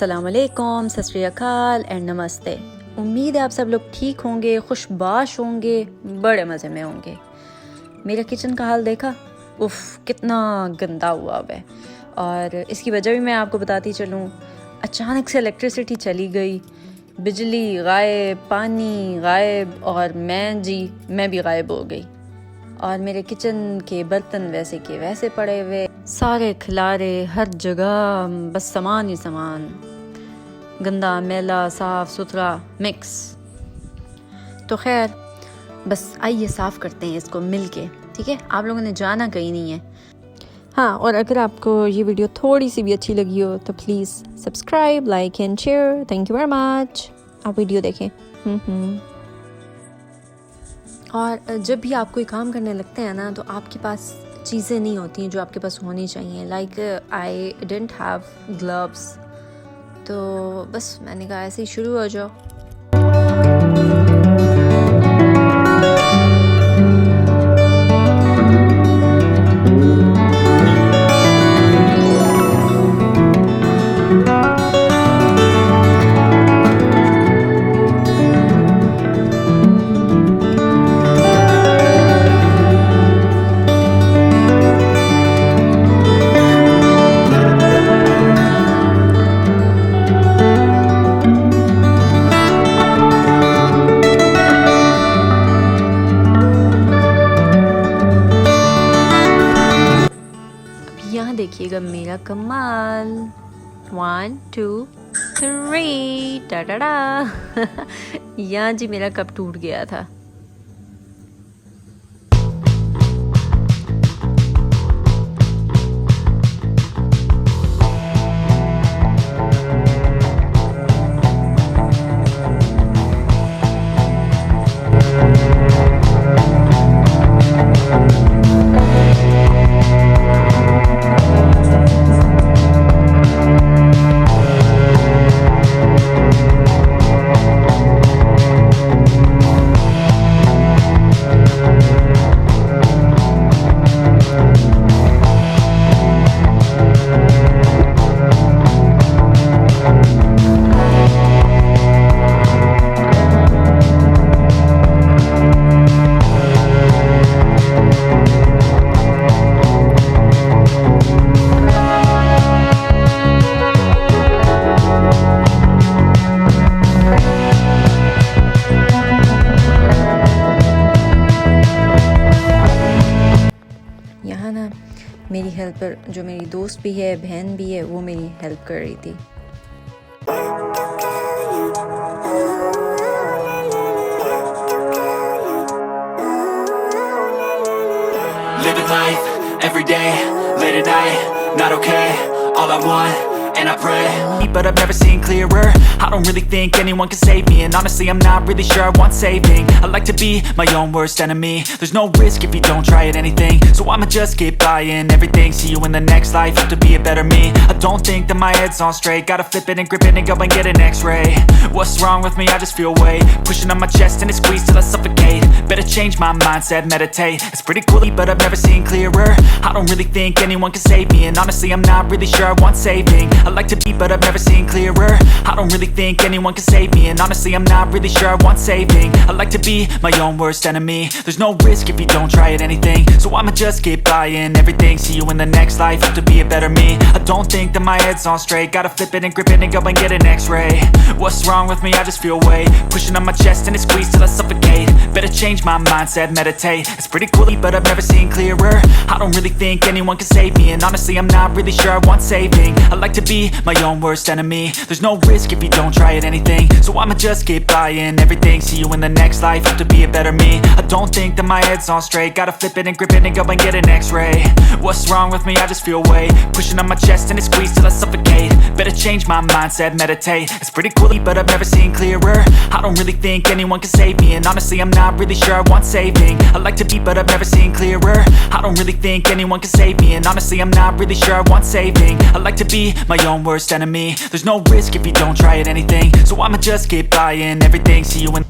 अस्सलाम वालेकुम, सत श्री अकाल एंड नमस्ते। उम्मीद है आप सब लोग ठीक होंगे, खुशबाश होंगे, बड़े मज़े में होंगे। मेरा किचन का हाल देखा, उफ़ कितना गंदा हुआ हुआ है। और इसकी वजह भी मैं आपको बताती चलूँ। अचानक से इलेक्ट्रिसिटी चली गई, बिजली गायब, पानी गायब और मैं भी गायब हो गई। और मेरे किचन के बर्तन वैसे के वैसे पड़े हुए, सारे खिलारे हर जगह, बस सामान ही सामान, गंदा मैला साफ़ सुथरा मिक्स। तो खैर बस आइए साफ़ करते हैं इसको मिल के, ठीक है। आप लोगों ने जाना कहीं नहीं है। हाँ, और अगर आपको ये वीडियो थोड़ी सी भी अच्छी लगी हो तो please subscribe, like and share. Thank you very much. आप वीडियो देखें। और जब भी आप कोई काम करने लगते हैं ना, तो आपके पास चीज़ें नहीं होती जो आपके पास होनी चाहिए। Like I didn't have gloves, तो बस मैंने कहा ऐसे ही शुरू हो जाओ। यहाँ देखिएगा मेरा कमाल। 1 2 3 टाटा। यहाँ जी मेरा कप टूट गया था। यहाँ ना मेरी हेल्पर, जो मेरी दोस्त भी है, बहन भी है, वो मेरी हेल्प कर रही थी। Living life every day, late at night, not okay. All I want, and I pray, but I've never seen clearer. I don't really think anyone can save me, and honestly I'm not really sure I want saving. I like to be my own worst enemy. There's no risk if you don't try at anything, so I'ma just keep buying everything. See you in the next life, have to be a better me. I don't think that my head's on straight, gotta flip it and grip it and go and get an x-ray. What's wrong with me? I just feel weight pushing on my chest and it squeezes till I suffocate. Better change my mindset, meditate. It's pretty cool, but I've never seen clearer. I don't really think anyone can save me, and honestly I'm not really sure I want saving. I like to be, but I've never seen clearer. I don't really think anyone can save me, and honestly I'm not really sure I want saving. I like to be my own worst enemy. There's no risk if you don't try at anything, so I'ma just keep buying everything. See you in the next life, have to be a better me. I don't think that my head's on straight, gotta flip it and grip it and go and get an x-ray. What's wrong with me? I just feel weight pushing on my chest and it squeezes till I suffocate. Better change my mindset, meditate. It's pretty cool, but I've never seen clearer. I don't really think anyone can save me, and honestly I'm not really sure I want saving. I like to be my own worst enemy. There's no risk if you don't try at anything, so I'ma just keep buying everything. See you in the next life, have to be a better me. I don't think that my head's on straight, gotta flip it and grip it and go and get an x-ray. What's wrong with me? I just feel weight pushing on my chest and it squeezes till I suffocate. Better change my mindset, meditate. It's pretty cool, but I've never seen clearer. I don't really think anyone can save me, and honestly I'm not really sure I want saving. I like to be, but I've never seen clearer. I don't really think anyone can save me, and honestly I'm not really sure I want saving. I like to be my own worst enemy. There's no risk if you don't try at anything, so I'ma just keep buying everything. See you in